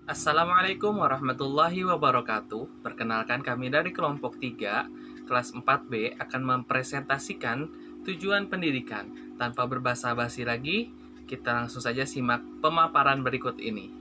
Assalamualaikum warahmatullahi wabarakatuh. Perkenalkan kami dari kelompok 3, kelas 4B akan mempresentasikan tujuan pendidikan. Tanpa berbasa-basi lagi, kita langsung saja simak pemaparan berikut ini.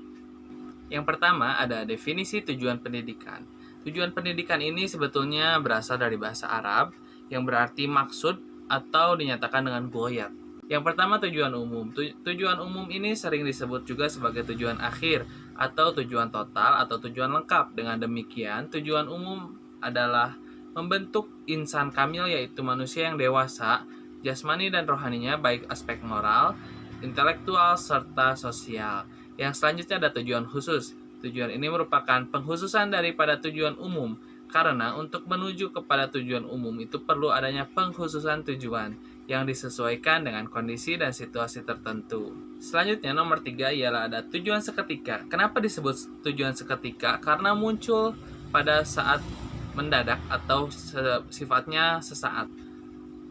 Yang pertama ada definisi tujuan pendidikan. Tujuan pendidikan ini sebetulnya berasal dari bahasa Arab yang berarti maksud atau dinyatakan dengan goyat. Yang pertama tujuan umum. Tujuan umum ini sering disebut juga sebagai tujuan akhir atau tujuan total atau tujuan lengkap. Dengan demikian, tujuan umum adalah membentuk insan kamil yaitu manusia yang dewasa, jasmani dan rohaninya baik aspek moral, intelektual serta sosial. Yang selanjutnya ada tujuan khusus. Tujuan ini merupakan pengkhususan daripada tujuan umum karena untuk menuju kepada tujuan umum itu perlu adanya pengkhususan tujuan yang disesuaikan dengan kondisi dan situasi tertentu. Selanjutnya nomor 3 ialah ada tujuan seketika. Kenapa disebut tujuan seketika? Karena muncul pada saat mendadak atau sifatnya sesaat.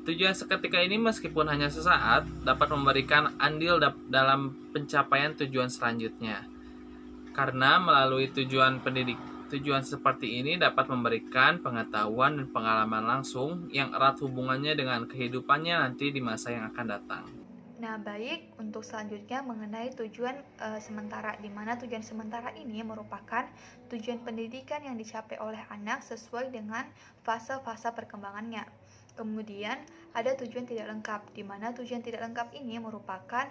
Tujuan seketika ini meskipun hanya sesaat dapat memberikan andil dalam pencapaian tujuan selanjutnya. Karena melalui tujuan seperti ini dapat memberikan pengetahuan dan pengalaman langsung yang erat hubungannya dengan kehidupannya nanti di masa yang akan datang. Nah, baik, untuk selanjutnya mengenai tujuan sementara, di mana tujuan sementara ini merupakan tujuan pendidikan yang dicapai oleh anak sesuai dengan fase-fase perkembangannya. Kemudian ada tujuan tidak lengkap, di mana tujuan tidak lengkap ini merupakan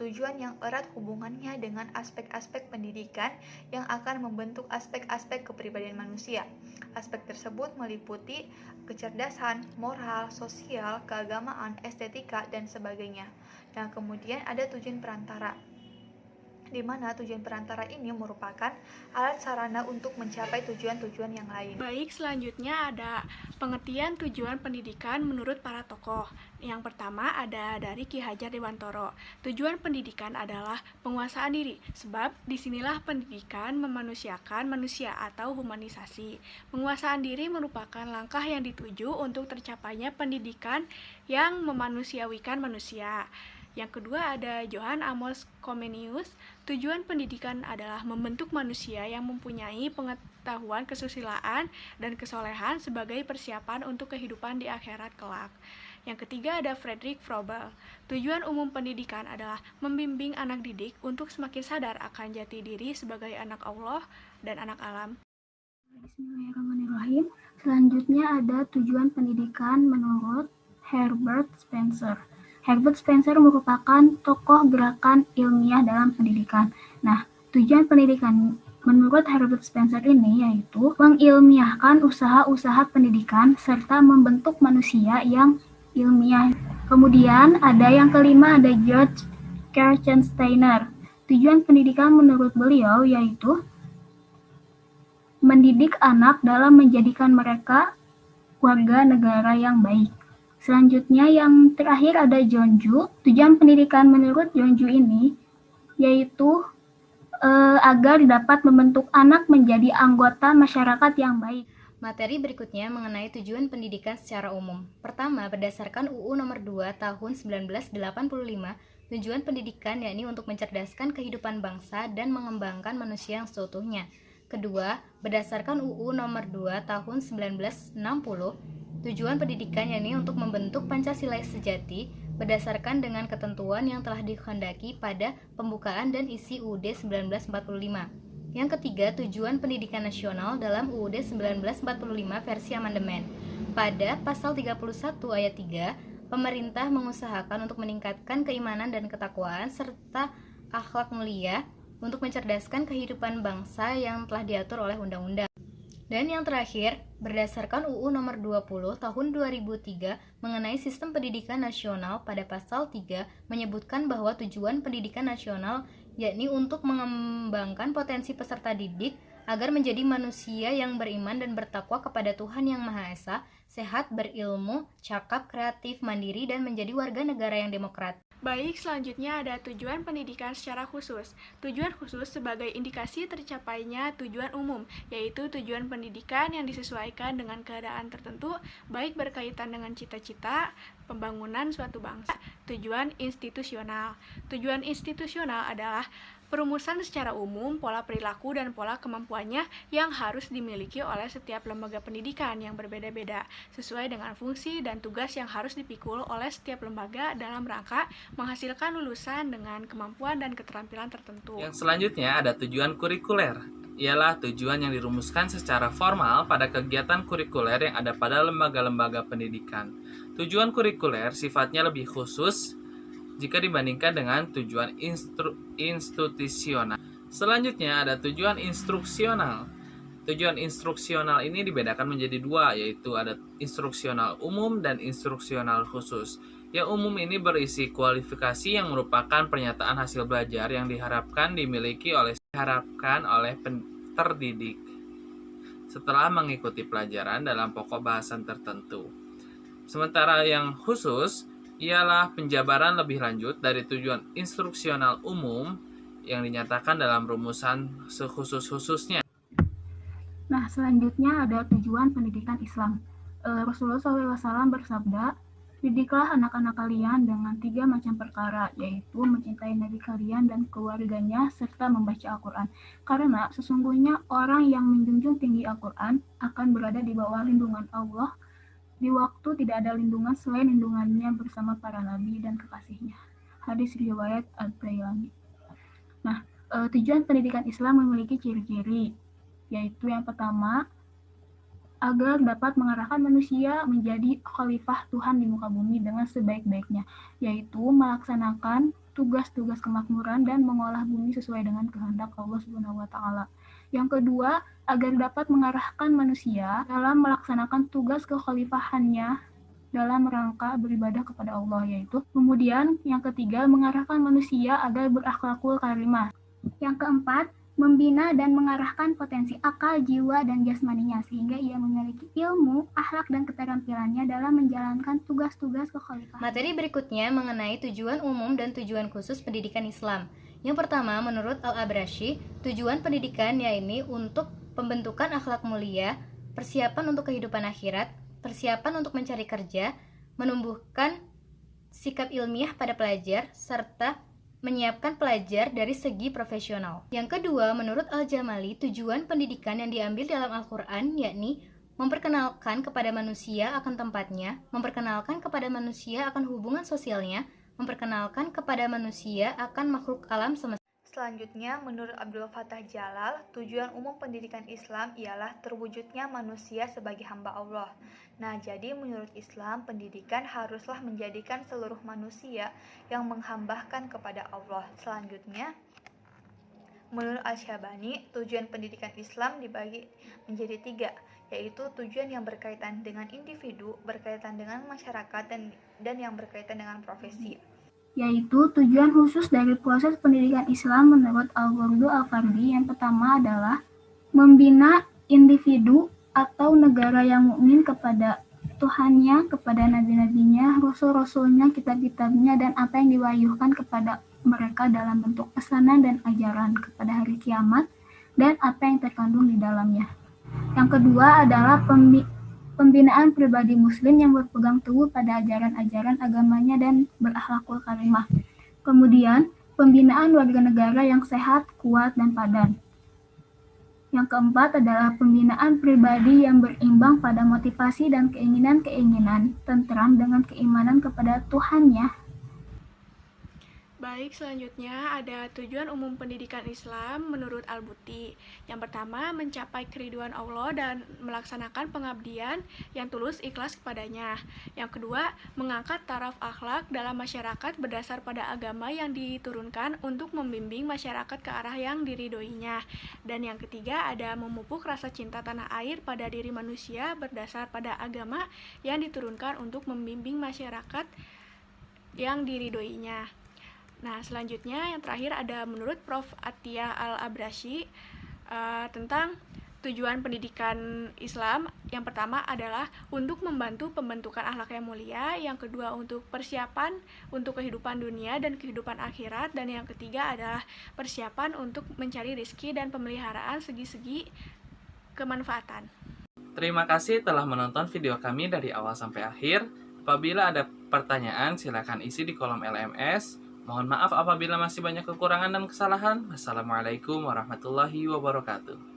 tujuan yang erat hubungannya dengan aspek-aspek pendidikan yang akan membentuk aspek-aspek kepribadian manusia. Aspek tersebut meliputi kecerdasan, moral, sosial, keagamaan, estetika, dan sebagainya. Nah, kemudian ada tujuan perantara, di mana tujuan perantara ini merupakan alat sarana untuk mencapai tujuan-tujuan yang lain. Baik, selanjutnya ada pengertian tujuan pendidikan menurut para tokoh. Yang pertama ada dari Ki Hajar Dewantoro. Tujuan pendidikan adalah penguasaan diri, sebab disinilah pendidikan memanusiakan manusia atau humanisasi. Penguasaan diri merupakan langkah yang dituju untuk tercapainya pendidikan yang memanusiawikan manusia. Yang kedua ada Johann Amos Comenius. Tujuan pendidikan adalah membentuk manusia yang mempunyai pengetahuan kesusilaan dan kesolehan sebagai persiapan untuk kehidupan di akhirat kelak. Yang ketiga ada Friedrich Froebel. Tujuan umum pendidikan adalah membimbing anak didik untuk semakin sadar akan jati diri sebagai anak Allah dan anak alam. Bismillahirrahmanirrahim. Selanjutnya ada tujuan pendidikan menurut Herbert Spencer. Herbert Spencer merupakan tokoh gerakan ilmiah dalam pendidikan. Nah, tujuan pendidikan menurut Herbert Spencer ini yaitu mengilmiahkan usaha-usaha pendidikan serta membentuk manusia yang ilmiah. Kemudian ada yang kelima ada George Kirchensteiner. Tujuan pendidikan menurut beliau yaitu mendidik anak dalam menjadikan mereka warga negara yang baik. Selanjutnya yang terakhir ada Jeonju. Tujuan pendidikan menurut Jeonju ini yaitu agar dapat membentuk anak menjadi anggota masyarakat yang baik. Materi berikutnya mengenai tujuan pendidikan secara umum. Pertama, berdasarkan UU nomor 2 tahun 1985, tujuan pendidikan yakni untuk mencerdaskan kehidupan bangsa dan mengembangkan manusia yang seutuhnya. Kedua, berdasarkan UU nomor 2 tahun 1960, tujuan pendidikan yakni untuk membentuk Pancasila sejati berdasarkan dengan ketentuan yang telah dikehendaki pada pembukaan dan isi UUD 1945. Yang ketiga, tujuan pendidikan nasional dalam UUD 1945 versi amandemen. Pada pasal 31 ayat 3, pemerintah mengusahakan untuk meningkatkan keimanan dan ketakwaan serta akhlak mulia untuk mencerdaskan kehidupan bangsa yang telah diatur oleh undang-undang. Dan yang terakhir, berdasarkan UU nomor 20 tahun 2003 mengenai sistem pendidikan nasional pada pasal 3 menyebutkan bahwa tujuan pendidikan nasional yakni untuk mengembangkan potensi peserta didik agar menjadi manusia yang beriman dan bertakwa kepada Tuhan Yang Maha Esa, sehat, berilmu, cakap, kreatif, mandiri, dan menjadi warga negara yang demokratis. Baik, selanjutnya ada tujuan pendidikan secara khusus. Tujuan khusus sebagai indikasi tercapainya tujuan umum, yaitu tujuan pendidikan yang disesuaikan dengan keadaan tertentu, baik berkaitan dengan cita-cita, pembangunan suatu bangsa. Tujuan institusional. Tujuan institusional adalah Perumusan secara umum, pola perilaku dan pola kemampuannya yang harus dimiliki oleh setiap lembaga pendidikan yang berbeda-beda, sesuai dengan fungsi dan tugas yang harus dipikul oleh setiap lembaga dalam rangka menghasilkan lulusan dengan kemampuan dan keterampilan tertentu. Yang selanjutnya ada tujuan kurikuler. Ialah tujuan yang dirumuskan secara formal pada kegiatan kurikuler yang ada pada lembaga-lembaga pendidikan. Tujuan kurikuler sifatnya lebih khusus jika dibandingkan dengan tujuan institusional. Selanjutnya ada tujuan instruksional. Tujuan instruksional ini dibedakan menjadi dua, yaitu ada instruksional umum dan instruksional khusus. Yang umum ini berisi kualifikasi yang merupakan pernyataan hasil belajar yang diharapkan oleh terdidik setelah mengikuti pelajaran dalam pokok bahasan tertentu. Sementara yang khusus ialah penjabaran lebih lanjut dari tujuan instruksional umum yang dinyatakan dalam rumusan sekhusus-khususnya. Nah, selanjutnya ada tujuan pendidikan Islam. Rasulullah SAW bersabda, "Didiklah anak-anak kalian dengan 3 macam perkara, yaitu mencintai Nabi kalian dan keluarganya, serta membaca Al-Quran. Karena sesungguhnya orang yang menjunjung tinggi Al-Quran akan berada di bawah lindungan Allah di waktu tidak ada lindungan selain lindungannya bersama para nabi dan kekasihnya." Hadis riwayat Al-Bailani. Nah, tujuan pendidikan Islam memiliki ciri-ciri, yaitu yang pertama, agar dapat mengarahkan manusia menjadi khalifah Tuhan di muka bumi dengan sebaik-baiknya, yaitu melaksanakan tugas-tugas kemakmuran dan mengolah bumi sesuai dengan kehendak Allah Subhanahu wa taala. Yang kedua, agar dapat mengarahkan manusia dalam melaksanakan tugas kekhalifahannya dalam rangka beribadah kepada Allah, yaitu kemudian yang ketiga, mengarahkan manusia agar berakhlakul karimah. Yang keempat, membina dan mengarahkan potensi akal, jiwa, dan jasmaninya sehingga ia memiliki ilmu, akhlak, dan keterampilannya dalam menjalankan tugas-tugas kekhalifahan. Materi berikutnya mengenai tujuan umum dan tujuan khusus pendidikan Islam. Yang pertama, menurut Al-Abrashi, tujuan pendidikan yakni untuk pembentukan akhlak mulia, persiapan untuk kehidupan akhirat, persiapan untuk mencari kerja, menumbuhkan sikap ilmiah pada pelajar, serta menyiapkan pelajar dari segi profesional. Yang kedua, menurut Al-Jamali, tujuan pendidikan yang diambil dalam Al-Quran yakni memperkenalkan kepada manusia akan tempatnya, memperkenalkan kepada manusia akan hubungan sosialnya, memperkenalkan kepada manusia akan makhluk alam semesta. Selanjutnya, menurut Abdul Fattah Jalal, tujuan umum pendidikan Islam ialah terwujudnya manusia sebagai hamba Allah. Nah, jadi menurut Islam, pendidikan haruslah menjadikan seluruh manusia yang menghambakan kepada Allah. Selanjutnya, menurut Al-Syabani, tujuan pendidikan Islam dibagi menjadi 3, yaitu tujuan yang berkaitan dengan individu, berkaitan dengan masyarakat, dan yang berkaitan dengan profesi. Yaitu tujuan khusus dari proses pendidikan Islam menurut Al-Burdu Al-Fardi yang pertama adalah membina individu atau negara yang mukmin kepada Tuhannya, kepada nabi-nabinya, rasul-rasulnya, kitab-kitabnya, dan apa yang diwahyukan kepada mereka dalam bentuk pesanan dan ajaran kepada hari kiamat, dan apa yang terkandung di dalamnya. Yang kedua adalah pembinaan pribadi muslim yang berpegang teguh pada ajaran-ajaran agamanya dan berakhlakul karimah. Kemudian, pembinaan warga negara yang sehat, kuat, dan padan. Yang keempat adalah pembinaan pribadi yang berimbang pada motivasi dan keinginan-keinginan tentram dengan keimanan kepada Tuhannya. Baik, selanjutnya ada tujuan umum pendidikan Islam menurut Al-Buti. Yang pertama, mencapai keriduan Allah dan melaksanakan pengabdian yang tulus ikhlas kepadanya. Yang kedua, mengangkat taraf akhlak dalam masyarakat berdasar pada agama yang diturunkan untuk membimbing masyarakat ke arah yang diridhoinya. Dan yang ketiga, ada memupuk rasa cinta tanah air pada diri manusia berdasar pada agama yang diturunkan untuk membimbing masyarakat yang diridhoinya. Nah, selanjutnya yang terakhir ada menurut Prof. Atiyah Al-Abrashi tentang tujuan pendidikan Islam. Yang pertama adalah untuk membantu pembentukan akhlak yang mulia, yang kedua untuk persiapan untuk kehidupan dunia dan kehidupan akhirat, dan yang ketiga adalah persiapan untuk mencari rezeki dan pemeliharaan segi-segi kemanfaatan. Terima kasih telah menonton video kami dari awal sampai akhir. Apabila ada pertanyaan, silakan isi di kolom LMS. Mohon maaf apabila masih banyak kekurangan dan kesalahan. Wassalamualaikum warahmatullahi wabarakatuh.